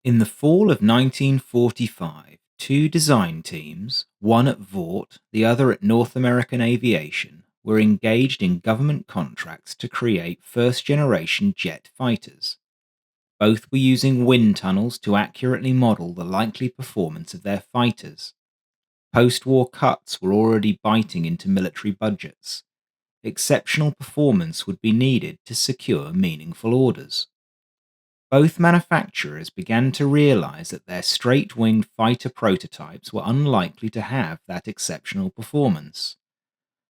In the fall of 1945, two design teams, one at Vought, the other at North American Aviation, were engaged in government contracts to create first generation jet fighters. Both were using wind tunnels to accurately model the likely performance of their fighters. Post war cuts were already biting into military budgets. Exceptional performance would be needed to secure meaningful orders. Both manufacturers began to realize that their straight-winged fighter prototypes were unlikely to have that exceptional performance.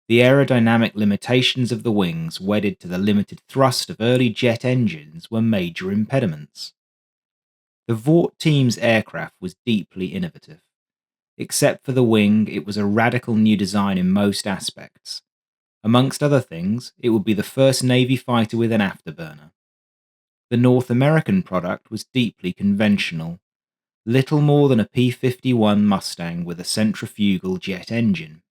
The aerodynamic limitations of the wings, wedded to the limited thrust of early jet engines, were major impediments. The Vought team's aircraft was deeply innovative. Except for the wing, it was a radical new design in most aspects. Amongst other things, it would be the first Navy fighter with an afterburner. The North American product was deeply conventional, little more than a P-51 Mustang with a centrifugal jet engine.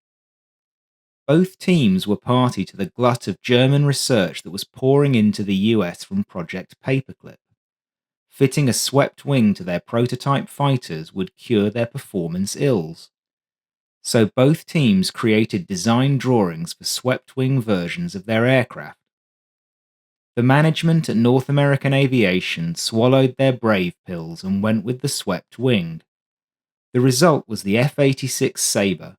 Both teams were party to the glut of German research that was pouring into the US from Project Paperclip. Fitting a swept wing to their prototype fighters would cure their performance ills. So both teams created design drawings for swept wing versions of their aircraft. The management at North American Aviation swallowed their brave pills and went with the swept wing. The result was the F-86 Sabre,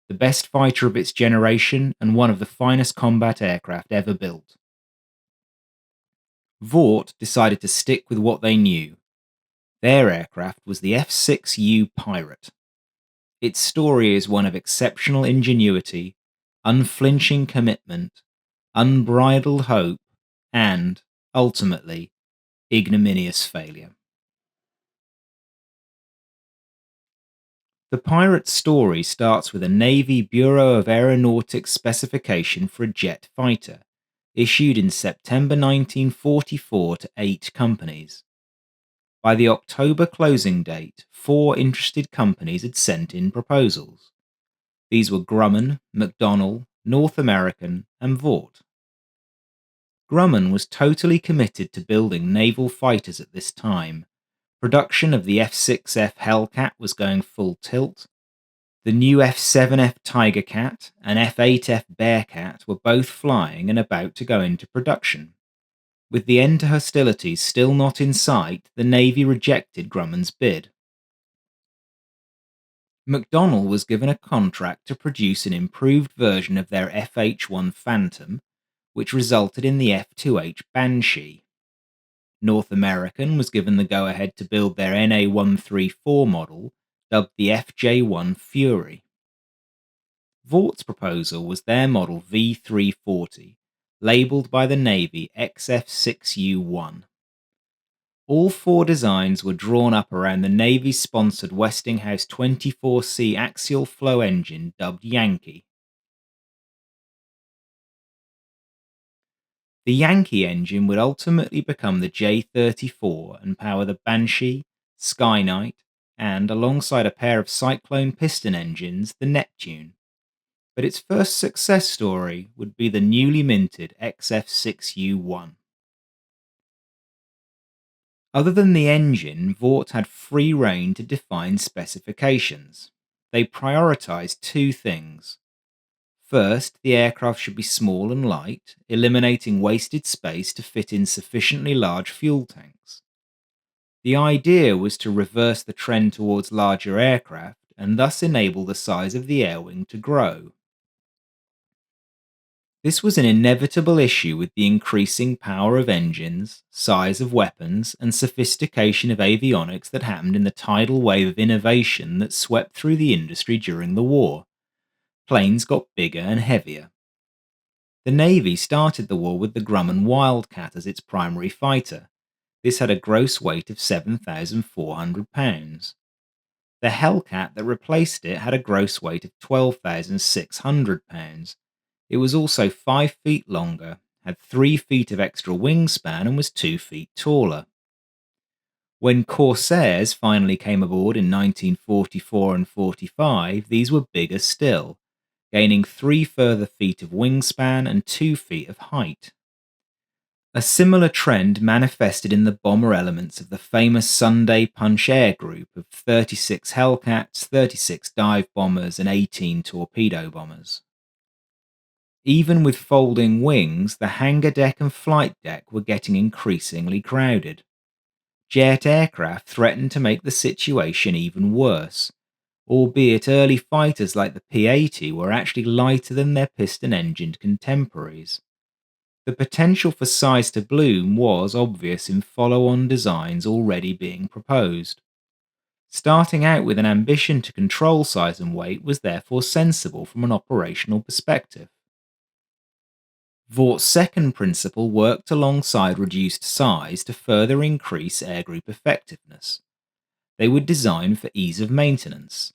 the best fighter of its generation and one of the finest combat aircraft ever built. Vought decided to stick with what they knew. Their aircraft was the F-6U Pirate. Its story is one of exceptional ingenuity, unflinching commitment, unbridled hope, and, ultimately, ignominious failure. The Pirate's story starts with a Navy Bureau of Aeronautics specification for a jet fighter, issued in September 1944 to 8 companies. By the October closing date, 4 interested companies had sent in proposals. These were Grumman, McDonnell, North American, and Vought. Grumman was totally committed to building naval fighters at this time. Production of the F-6F Hellcat was going full tilt. The new F-7F Tigercat and F-8F Bearcat were both flying and about to go into production. With the end to hostilities still not in sight, the Navy rejected Grumman's bid. McDonnell was given a contract to produce an improved version of their F-H-1 Phantom, which resulted in the F-2H Banshee. North American was given the go-ahead to build their NA-134 model, dubbed the FJ-1 Fury. Vaught's proposal was their model V340, labelled by the Navy XF6U1. All 4 designs were drawn up around the Navy-sponsored Westinghouse 24C axial flow engine dubbed Yankee. The Yankee engine would ultimately become the J-34 and power the Banshee, Skyknight, and, alongside a pair of Cyclone piston engines, the Neptune. But its first success story would be the newly minted XF6U1. Other than the engine, Vought had free rein to define specifications. They prioritized 2 things. First, the aircraft should be small and light, eliminating wasted space to fit in sufficiently large fuel tanks. The idea was to reverse the trend towards larger aircraft and thus enable the size of the air wing to grow. This was an inevitable issue with the increasing power of engines, size of weapons, and sophistication of avionics that happened in the tidal wave of innovation that swept through the industry during the war. Planes got bigger and heavier. The Navy started the war with the Grumman Wildcat as its primary fighter. This had a gross weight of 7,400 pounds. The Hellcat that replaced it had a gross weight of 12,600 pounds. It was also 5 feet longer, had 3 feet of extra wingspan, and was 2 feet taller. When Corsairs finally came aboard in 1944 and 45, these were bigger still, gaining 3 further feet of wingspan and 2 feet of height. A similar trend manifested in the bomber elements of the famous Sunday Punch Air group of 36 Hellcats, 36 dive bombers, and 18 torpedo bombers. Even with folding wings, the hangar deck and flight deck were getting increasingly crowded. Jet aircraft threatened to make the situation even worse, albeit early fighters like the P-80 were actually lighter than their piston-engined contemporaries. The potential for size to bloom was obvious in follow-on designs already being proposed. Starting out with an ambition to control size and weight was therefore sensible from an operational perspective. Vaught's second principle worked alongside reduced size to further increase airgroup effectiveness. They were designed for ease of maintenance.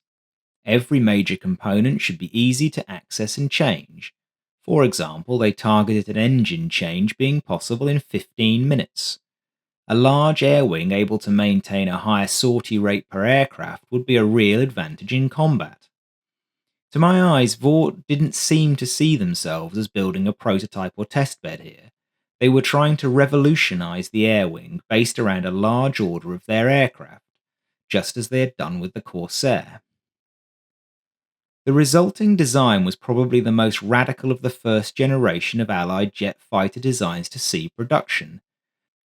Every major component should be easy to access and change. For example, they targeted an engine change being possible in 15 minutes. A large air wing able to maintain a higher sortie rate per aircraft would be a real advantage in combat. To my eyes, Vought didn't seem to see themselves as building a prototype or testbed here. They were trying to revolutionize the air wing based around a large order of their aircraft, just as they had done with the Corsair. The resulting design was probably the most radical of the first generation of Allied jet fighter designs to see production,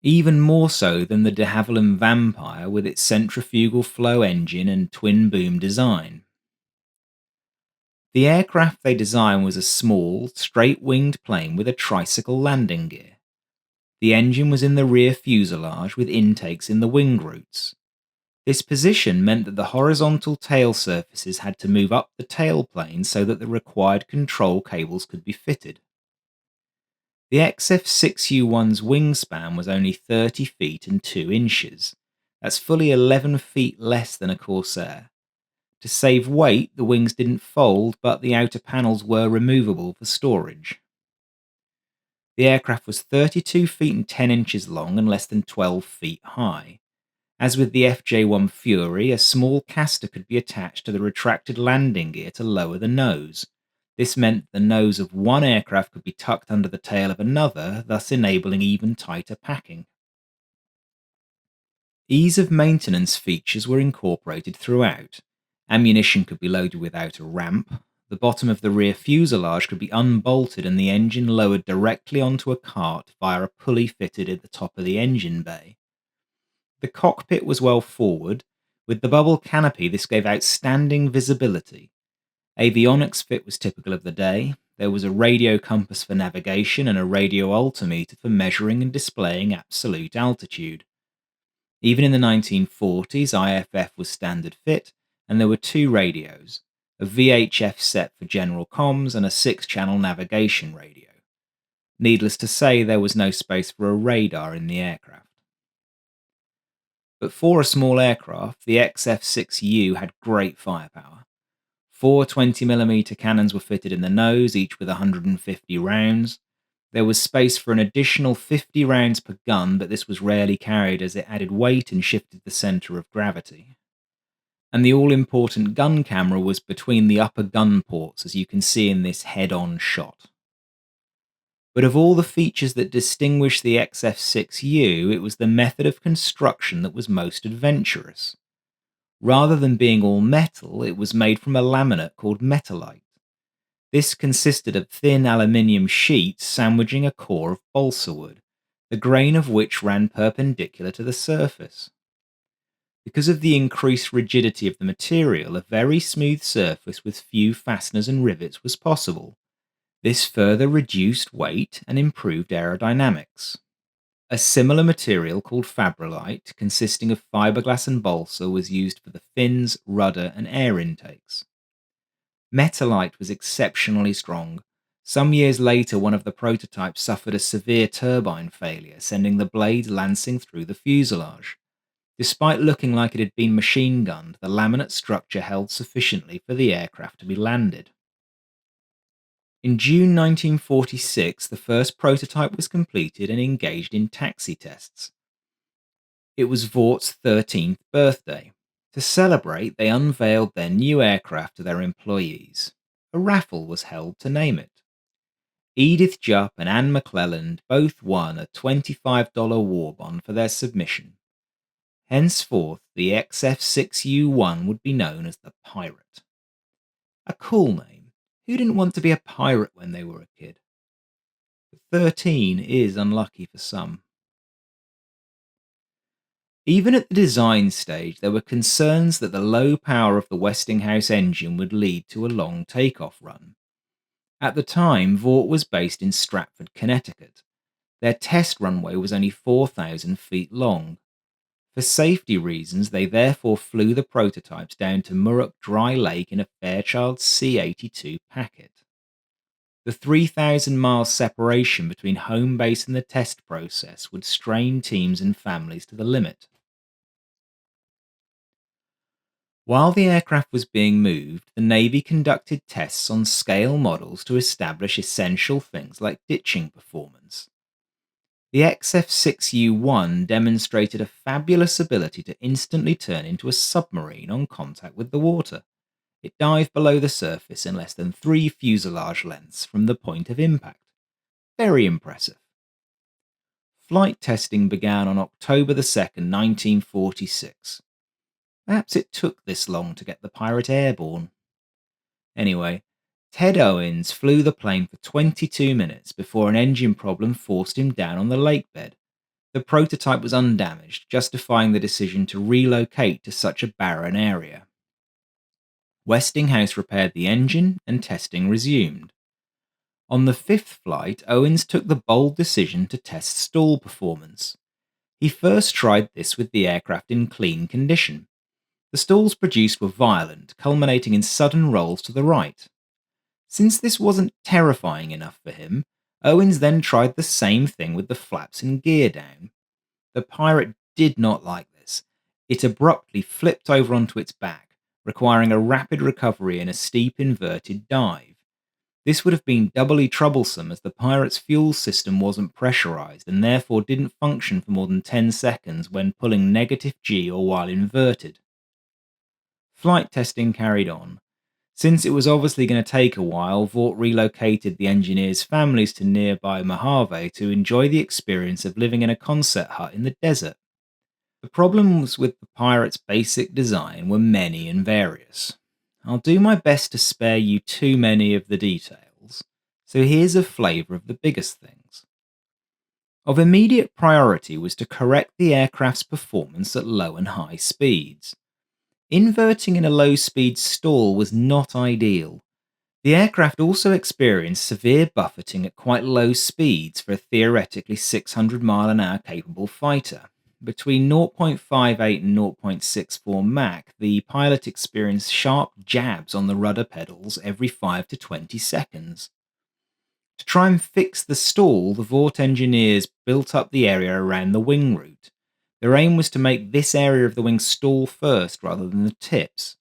even more so than the de Havilland Vampire with its centrifugal flow engine and twin boom design. The aircraft they designed was a small, straight-winged plane with a tricycle landing gear. The engine was in the rear fuselage with intakes in the wing roots. This position meant that the horizontal tail surfaces had to move up the tailplane so that the required control cables could be fitted. The XF6U1's wingspan was only 30 feet and 2 inches. That's fully 11 feet less than a Corsair. To save weight, the wings didn't fold, but the outer panels were removable for storage. The aircraft was 32 feet and 10 inches long and less than 12 feet high. As with the FJ-1 Fury, a small caster could be attached to the retracted landing gear to lower the nose. This meant the nose of one aircraft could be tucked under the tail of another, thus enabling even tighter packing. Ease of maintenance features were incorporated throughout. Ammunition could be loaded without a ramp. The bottom of the rear fuselage could be unbolted and the engine lowered directly onto a cart via a pulley fitted at the top of the engine bay. The cockpit was well forward. With the bubble canopy, this gave outstanding visibility. Avionics fit was typical of the day. There was a radio compass for navigation and a radio altimeter for measuring and displaying absolute altitude. Even in the 1940s, IFF was standard fit, and there were 2 radios, a VHF set for general comms and a 6-channel navigation radio. Needless to say, there was no space for a radar in the aircraft. But for a small aircraft, the XF-6U had great firepower. 4 20mm cannons were fitted in the nose, each with 150 rounds. There was space for an additional 50 rounds per gun, but this was rarely carried as it added weight and shifted the center of gravity. And the all-important gun camera was between the upper gun ports, as you can see in this head-on shot. But of all the features that distinguished the XF-6U, it was the method of construction that was most adventurous. Rather than being all metal, it was made from a laminate called Metalite. This consisted of thin aluminium sheets sandwiching a core of balsa wood, the grain of which ran perpendicular to the surface. Because of the increased rigidity of the material, a very smooth surface with few fasteners and rivets was possible. This further reduced weight and improved aerodynamics. A similar material called Fabrilite, consisting of fiberglass and balsa, was used for the fins, rudder, and air intakes. Metalite was exceptionally strong. Some years later, one of the prototypes suffered a severe turbine failure, sending the blades lancing through the fuselage. Despite looking like it had been machine-gunned, the laminate structure held sufficiently for the aircraft to be landed. In June 1946, the first prototype was completed and engaged in taxi tests. It was Vaught's 13th birthday. To celebrate, they unveiled their new aircraft to their employees. A raffle was held to name it. Edith Jupp and Anne McClelland both won a $25 war bond for their submission. Henceforth, the XF-6U-1 would be known as the Pirate. A cool name. Who didn't want to be a pirate when they were a kid? But 13 is unlucky for some. Even at the design stage, there were concerns that the low power of the Westinghouse engine would lead to a long takeoff run. At the time, Vought was based in Stratford, Connecticut. Their test runway was only 4,000 feet long. For safety reasons, they therefore flew the prototypes down to Murrock Dry Lake in a Fairchild C-82 Packet. The 3,000-mile separation between home base and the test process would strain teams and families to the limit. While the aircraft was being moved, the Navy conducted tests on scale models to establish essential things like ditching performance. The XF-6U-1 demonstrated a fabulous ability to instantly turn into a submarine on contact with the water. It dived below the surface in less than 3 fuselage lengths from the point of impact. Very impressive. Flight testing began on October 2nd, 1946. Perhaps it took this long to get the Pirate airborne. Anyway, Ted Owens flew the plane for 22 minutes before an engine problem forced him down on the lakebed. The prototype was undamaged, justifying the decision to relocate to such a barren area. Westinghouse repaired the engine and testing resumed. On the 5th flight, Owens took the bold decision to test stall performance. He first tried this with the aircraft in clean condition. The stalls produced were violent, culminating in sudden rolls to the right. Since this wasn't terrifying enough for him, Owens then tried the same thing with the flaps and gear down. The Pirate did not like this. It abruptly flipped over onto its back, requiring a rapid recovery in a steep inverted dive. This would have been doubly troublesome as the Pirate's fuel system wasn't pressurized and therefore didn't function for more than 10 seconds when pulling negative G or while inverted. Flight testing carried on. Since it was obviously going to take a while, Vought relocated the engineers' families to nearby Mojave to enjoy the experience of living in a concert hut in the desert. The problems with the Pirate's basic design were many and various. I'll do my best to spare you too many of the details, so here's a flavour of the biggest things. Of immediate priority was to correct the aircraft's performance at low and high speeds. Inverting in a low-speed stall was not ideal. The aircraft also experienced severe buffeting at quite low speeds for a theoretically 600-mile-an-hour capable fighter. Between 0.58 and 0.64 Mach, the pilot experienced sharp jabs on the rudder pedals every 5 to 20 seconds. To try and fix the stall, the Vought engineers built up the area around the wing root. Their aim was to make this area of the wing stall first rather than the tips.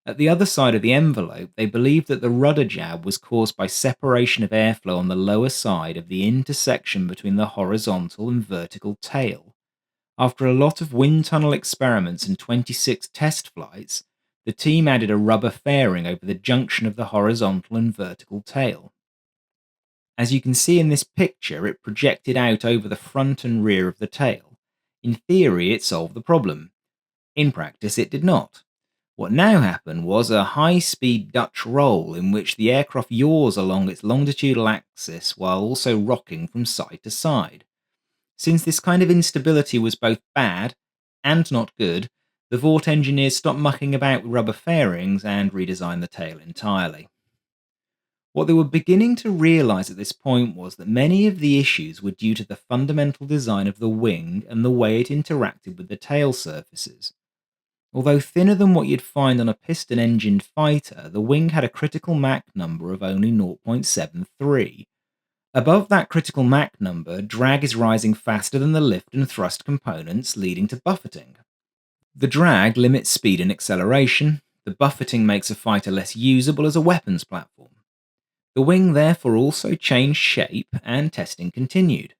At the other side of the envelope, they believed that the rudder jab was caused by separation of airflow on the lower side of the intersection between the horizontal and vertical tail. After a lot of wind tunnel experiments and 26 test flights, the team added a rubber fairing over the junction of the horizontal and vertical tail. As you can see in this picture, it projected out over the front and rear of the tail. In theory, it solved the problem. In practice, it did not. What now happened was a high-speed Dutch roll in which the aircraft yaws along its longitudinal axis while also rocking from side to side. Since this kind of instability was both bad and not good, the Vought engineers stopped mucking about with rubber fairings and redesigned the tail entirely. What they were beginning to realize at this point was that many of the issues were due to the fundamental design of the wing and the way it interacted with the tail surfaces. Although thinner than what you'd find on a piston-engined fighter, the wing had a critical Mach number of only 0.73. Above that critical Mach number, drag is rising faster than the lift and thrust components, leading to buffeting. The drag limits speed and acceleration. The buffeting makes a fighter less usable as a weapons platform. The wing therefore also changed shape, and testing continued.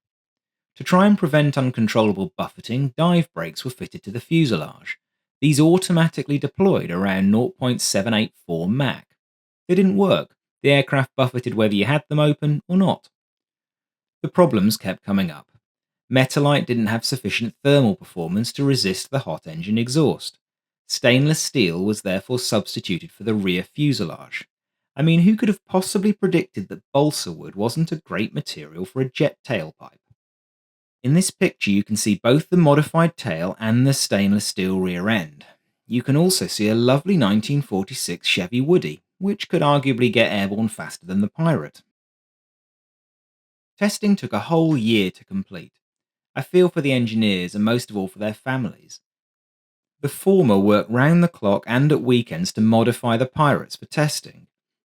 To try and prevent uncontrollable buffeting, dive brakes were fitted to the fuselage. These automatically deployed around 0.784 Mach. They didn't work. The aircraft buffeted whether you had them open or not. The problems kept coming up. Metalite didn't have sufficient thermal performance to resist the hot engine exhaust. Stainless steel was therefore substituted for the rear fuselage. I mean, who could have possibly predicted that balsa wood wasn't a great material for a jet tailpipe? In this picture, you can see both the modified tail and the stainless steel rear end. You can also see a lovely 1946 Chevy Woody, which could arguably get airborne faster than the Pirate. Testing took a whole year to complete. I feel for the engineers and most of all for their families. The former worked round the clock and at weekends to modify the Pirates for testing.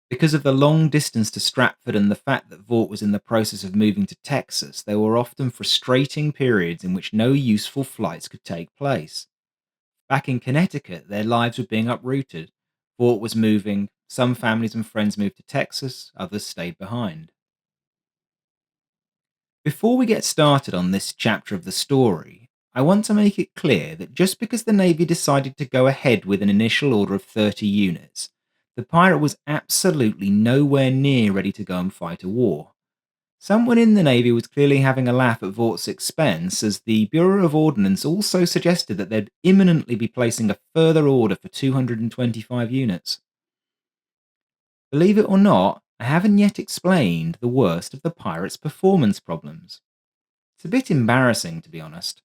Because of the long distance to Stratford and the fact that Vought was in the process of moving to Texas, there were often frustrating periods in which no useful flights could take place. Back in Connecticut, their lives were being uprooted. Vought was moving, some families and friends moved to Texas, others stayed behind. Before we get started on this chapter of the story, I want to make it clear that just because the Navy decided to go ahead with an initial order of 30 units, the Pirate was absolutely nowhere near ready to go and fight a war. Someone in the Navy was clearly having a laugh at Vaught's expense, as the Bureau of Ordnance also suggested that they'd imminently be placing a further order for 225 units. Believe it or not, I haven't yet explained the worst of the Pirate's performance problems. It's a bit embarrassing, to be honest.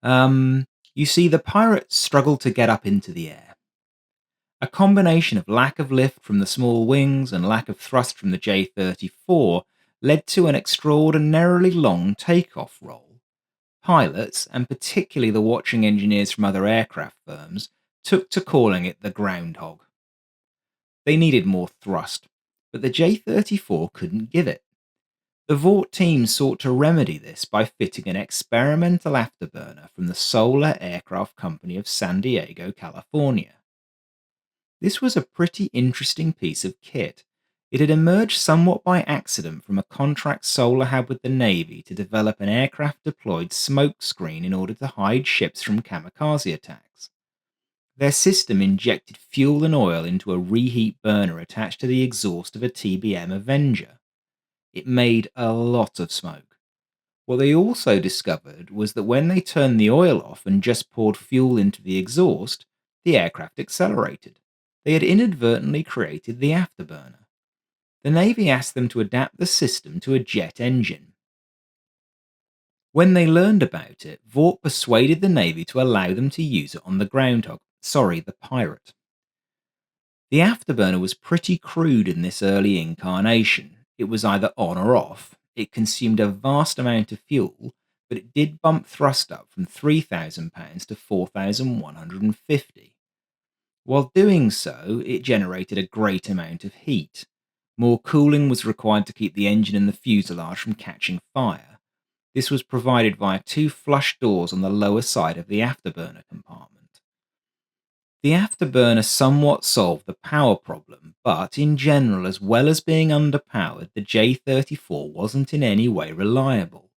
You see, the Pirate struggled to get up into the air. A combination of lack of lift from the small wings and lack of thrust from the J-34 led to an extraordinarily long takeoff roll. Pilots, and particularly the watching engineers from other aircraft firms, took to calling it the Groundhog. They needed more thrust, but the J-34 couldn't give it. The Vought team sought to remedy this by fitting an experimental afterburner from the Solar Aircraft Company of San Diego, California. This was a pretty interesting piece of kit. It had emerged somewhat by accident from a contract Solar had with the Navy to develop an aircraft-deployed smoke screen in order to hide ships from kamikaze attacks. Their system injected fuel and oil into a reheat burner attached to the exhaust of a TBM Avenger. It made a lot of smoke. What they also discovered was that when they turned the oil off and just poured fuel into the exhaust, the aircraft accelerated. They had inadvertently created the afterburner. The Navy asked them to adapt the system to a jet engine. When they learned about it, Vought persuaded the Navy to allow them to use it on the the Pirate. The afterburner was pretty crude in this early incarnation. It was either on or off. It consumed a vast amount of fuel, but it did bump thrust up from £3,000 to £4,150. While doing so, it generated a great amount of heat. More cooling was required to keep the engine and the fuselage from catching fire. This was provided via two flush doors on the lower side of the afterburner compartment. The afterburner somewhat solved the power problem, but in general, as well as being underpowered, the J-34 wasn't in any way reliable.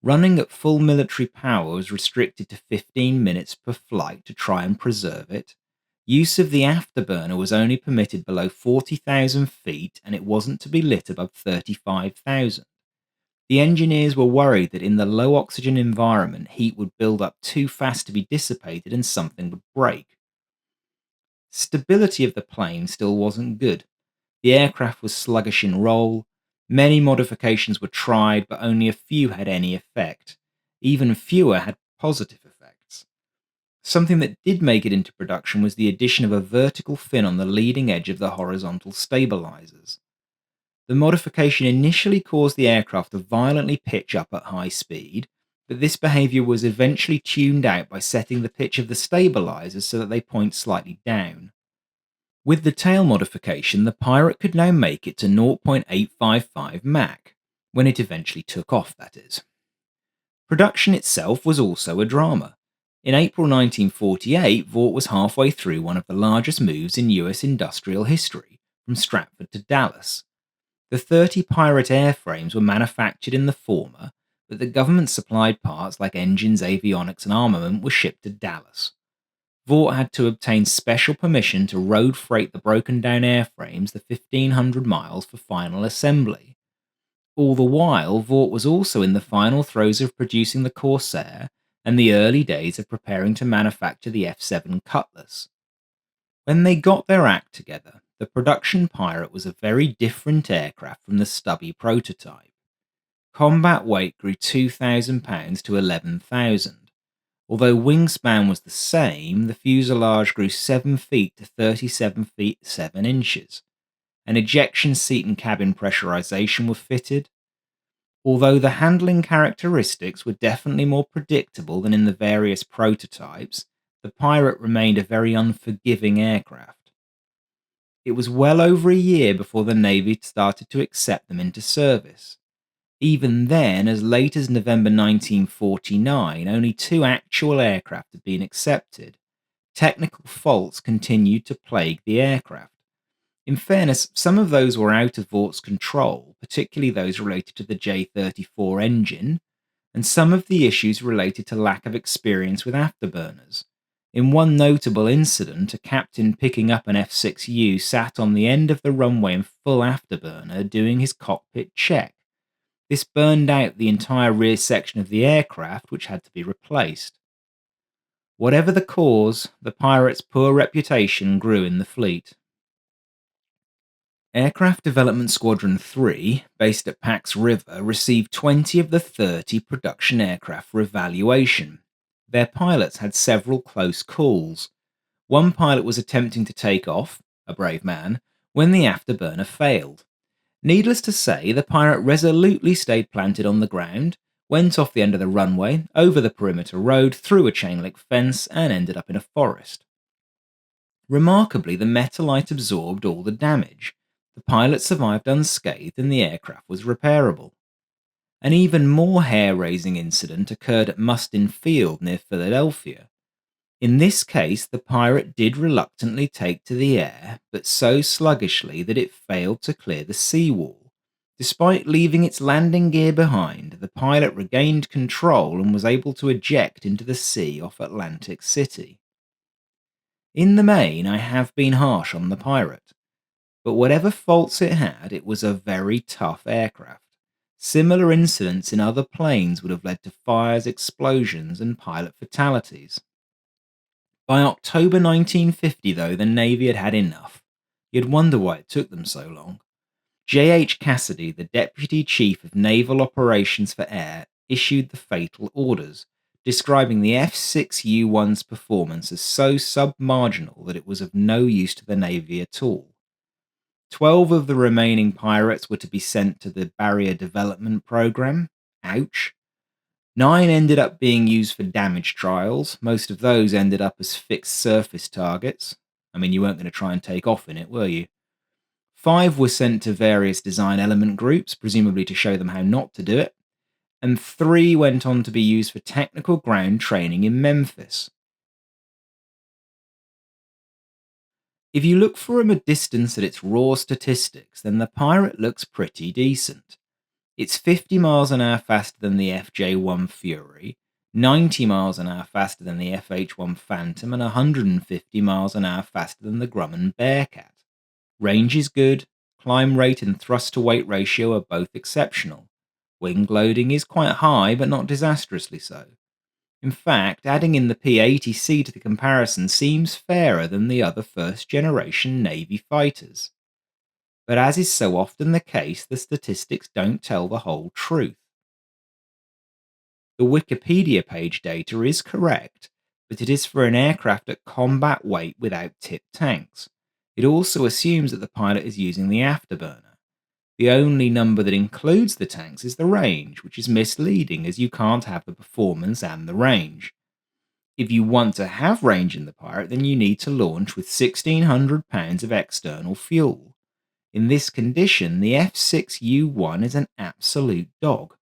Running at full military power was restricted to 15 minutes per flight to try and preserve it. Use of the afterburner was only permitted below 40,000 feet, and it wasn't to be lit above 35,000. The engineers were worried that in the low oxygen environment, heat would build up too fast to be dissipated and something would break. Stability of the plane still wasn't good. The aircraft was sluggish in roll. Many modifications were tried, but only a few had any effect. Even fewer had positive effects. Something that did make it into production was the addition of a vertical fin on the leading edge of the horizontal stabilizers. The modification initially caused the aircraft to violently pitch up at high speed, but this behavior was eventually tuned out by setting the pitch of the stabilizers so that they point slightly down. With the tail modification, the Pirate could now make it to 0.855 Mach, when it eventually took off, that is. Production itself was also a drama. In April 1948, Vought was halfway through one of the largest moves in US industrial history, from Stratford to Dallas. The 30 Pirate airframes were manufactured in the former, but the government-supplied parts like engines, avionics, and armament were shipped to Dallas. Vought had to obtain special permission to road freight the broken down airframes the 1,500 miles for final assembly. All the while, Vought was also in the final throes of producing the Corsair and the early days of preparing to manufacture the F-7 Cutlass. When they got their act together, the production Pirate was a very different aircraft from the stubby prototype. Combat weight grew £2,000 to 11,000. Although wingspan was the same, the fuselage grew 7 feet to 37 feet 7 inches. An ejection seat and cabin pressurization were fitted. Although the handling characteristics were definitely more predictable than in the various prototypes, the Pirate remained a very unforgiving aircraft. It was well over a year before the Navy started to accept them into service. Even then, as late as November 1949, only 2 actual aircraft had been accepted. Technical faults continued to plague the aircraft. In fairness, some of those were out of Vaught's control, particularly those related to the J-34 engine, and some of the issues related to lack of experience with afterburners. In one notable incident, a captain picking up an F-6U sat on the end of the runway in full afterburner doing his cockpit check. This burned out the entire rear section of the aircraft, which had to be replaced. Whatever the cause, the Pirate's poor reputation grew in the fleet. Aircraft Development Squadron 3, based at Pax River, received 20 of the 30 production aircraft for evaluation. Their pilots had several close calls. One pilot was attempting to take off, a brave man, when the afterburner failed. Needless to say, the Pirate resolutely stayed planted on the ground, went off the end of the runway, over the perimeter road, through a chain-link fence, and ended up in a forest. Remarkably, the Metalite absorbed all the damage. The pilot survived unscathed and the aircraft was repairable. An even more hair-raising incident occurred at Mustin Field near Philadelphia. In this case, the Pirate did reluctantly take to the air, but so sluggishly that it failed to clear the seawall. Despite leaving its landing gear behind, the pilot regained control and was able to eject into the sea off Atlantic City. In the main, I have been harsh on the Pirate, but whatever faults it had, it was a very tough aircraft. Similar incidents in other planes would have led to fires, explosions, and pilot fatalities. By October 1950, though, the Navy had had enough. You'd wonder why it took them so long. J.H. Cassidy, the Deputy Chief of Naval Operations for Air, issued the fatal orders, describing the F-6U-1's performance as so submarginal that it was of no use to the Navy at all. 12 of the remaining pirates were to be sent to the Barrier Development Program. Ouch. 9 ended up being used for damage trials. Most of those ended up as fixed surface targets. I mean, you weren't going to try and take off in it, were you? 5 were sent to various design element groups, presumably to show them how not to do it. And 3 went on to be used for technical ground training in Memphis. If you look from a distance at its raw statistics, then the Pirate looks pretty decent. It's 50 miles an hour faster than the FJ-1 Fury, 90 miles an hour faster than the FH-1 Phantom, and 150 miles an hour faster than the Grumman Bearcat. Range is good, climb rate and thrust-to-weight ratio are both exceptional. Wing loading is quite high, but not disastrously so. In fact, adding in the P-80C to the comparison seems fairer than the other first-generation Navy fighters. But as is so often the case, the statistics don't tell the whole truth. The Wikipedia page data is correct, but it is for an aircraft at combat weight without tipped tanks. It also assumes that the pilot is using the afterburner. The only number that includes the tanks is the range, which is misleading as you can't have the performance and the range. If you want to have range in the Pirate, then you need to launch with 1,600 pounds of external fuel. In this condition, the F-6U-1 is an absolute dog.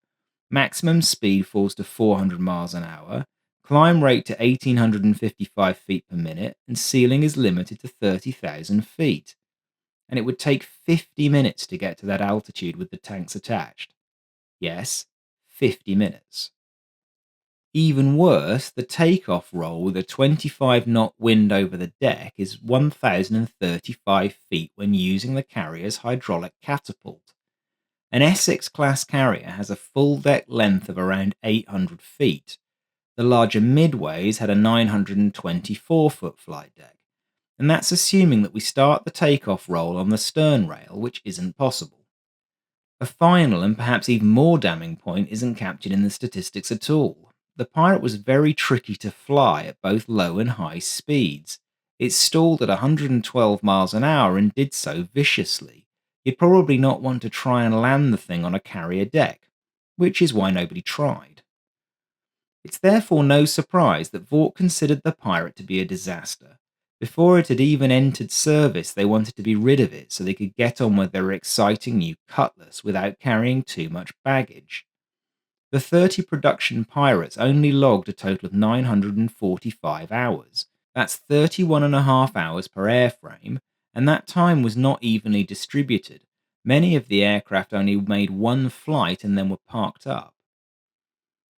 Maximum speed falls to 400 miles an hour, climb rate to 1,855 feet per minute, and ceiling is limited to 30,000 feet. And it would take 50 minutes to get to that altitude with the tanks attached. Yes, 50 minutes. Even worse, the takeoff roll with a 25-knot wind over the deck is 1,035 feet when using the carrier's hydraulic catapult. An Essex class carrier has a full deck length of around 800 feet. The larger Midways had a 924-foot flight deck, and that's assuming that we start the takeoff roll on the stern rail, which isn't possible. A final and perhaps even more damning point isn't captured in the statistics at all. The Pirate was very tricky to fly at both low and high speeds. It stalled at 112 miles an hour and did so viciously. You'd probably not want to try and land the thing on a carrier deck, which is why nobody tried. It's therefore no surprise that Vought considered the Pirate to be a disaster. Before it had even entered service, they wanted to be rid of it so they could get on with their exciting new Cutlass without carrying too much baggage. The 30 production Pirates only logged a total of 945 hours. That's 31.5 hours per airframe, and that time was not evenly distributed. Many of the aircraft only made one flight and then were parked up.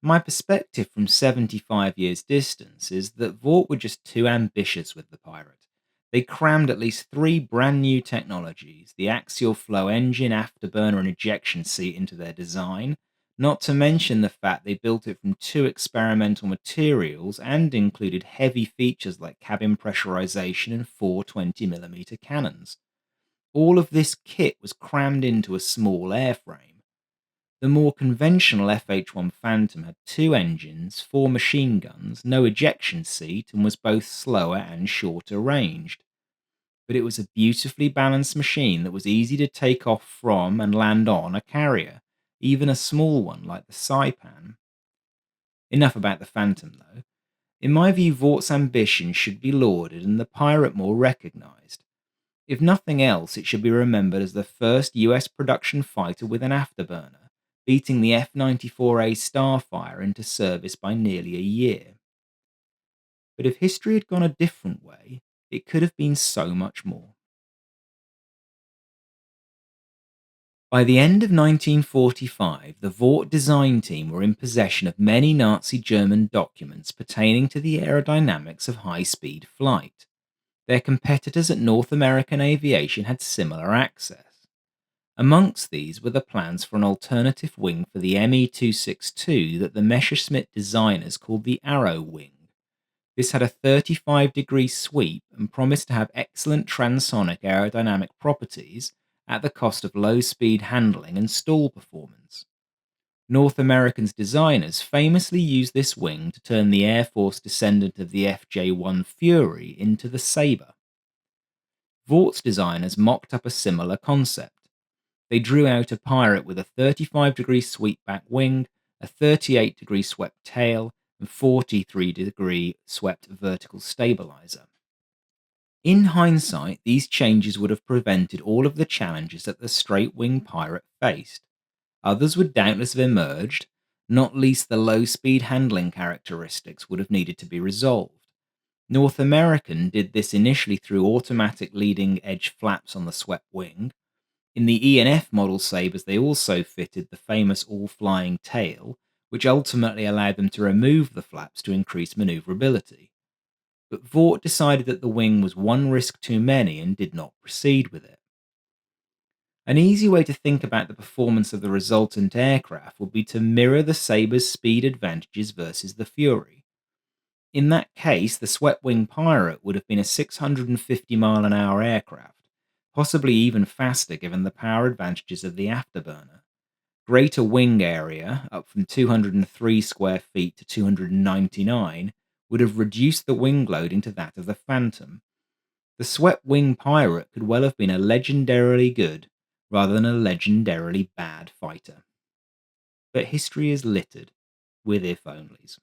My perspective from 75 years' distance is that Vought were just too ambitious with the Pirate. They crammed at least three brand new technologies, the axial flow engine, afterburner, and ejection seat, into their design, not to mention the fact they built it from two experimental materials and included heavy features like cabin pressurization and four 20mm cannons. All of this kit was crammed into a small airframe. The more conventional FH-1 Phantom had two engines, four machine guns, no ejection seat, and was both slower and shorter ranged. But it was a beautifully balanced machine that was easy to take off from and land on a carrier, even a small one like the Saipan. Enough about the Phantom, though. In my view, Vaught's ambition should be lauded and the Pirate more recognised. If nothing else, it should be remembered as the first US production fighter with an afterburner, beating the F-94A Starfire into service by nearly a year. But if history had gone a different way, it could have been so much more. By the end of 1945, the Vought design team were in possession of many Nazi German documents pertaining to the aerodynamics of high-speed flight. Their competitors at North American Aviation had similar access. Amongst these were the plans for an alternative wing for the ME-262 that the Messerschmitt designers called the Arrow Wing. This had a 35-degree sweep and promised to have excellent transonic aerodynamic properties at the cost of low-speed handling and stall performance. North American's designers famously used this wing to turn the Air Force descendant of the FJ-1 Fury into the Sabre. Vaught's designers mocked up a similar concept. They drew out a Pirate with a 35-degree sweep-back wing, a 38-degree swept tail, and 43-degree swept vertical stabilizer. In hindsight, these changes would have prevented all of the challenges that the straight-wing Pirate faced. Others would doubtless have emerged, not least the low-speed handling characteristics would have needed to be resolved. North American did this initially through automatic leading-edge flaps on the swept wing. In the E&F model Sabres, they also fitted the famous all-flying tail, which ultimately allowed them to remove the flaps to increase maneuverability. But Vought decided that the wing was one risk too many and did not proceed with it. An easy way to think about the performance of the resultant aircraft would be to mirror the Sabre's speed advantages versus the Fury. In that case, the swept-wing Pirate would have been a 650-mile-an-hour aircraft, possibly even faster given the power advantages of the Afterburner. Greater wing area, up from 203 square feet to 299, would have reduced the wing loading to that of the Phantom. The swept-wing Pirate could well have been a legendarily good, rather than a legendarily bad fighter. But history is littered with if-onlys.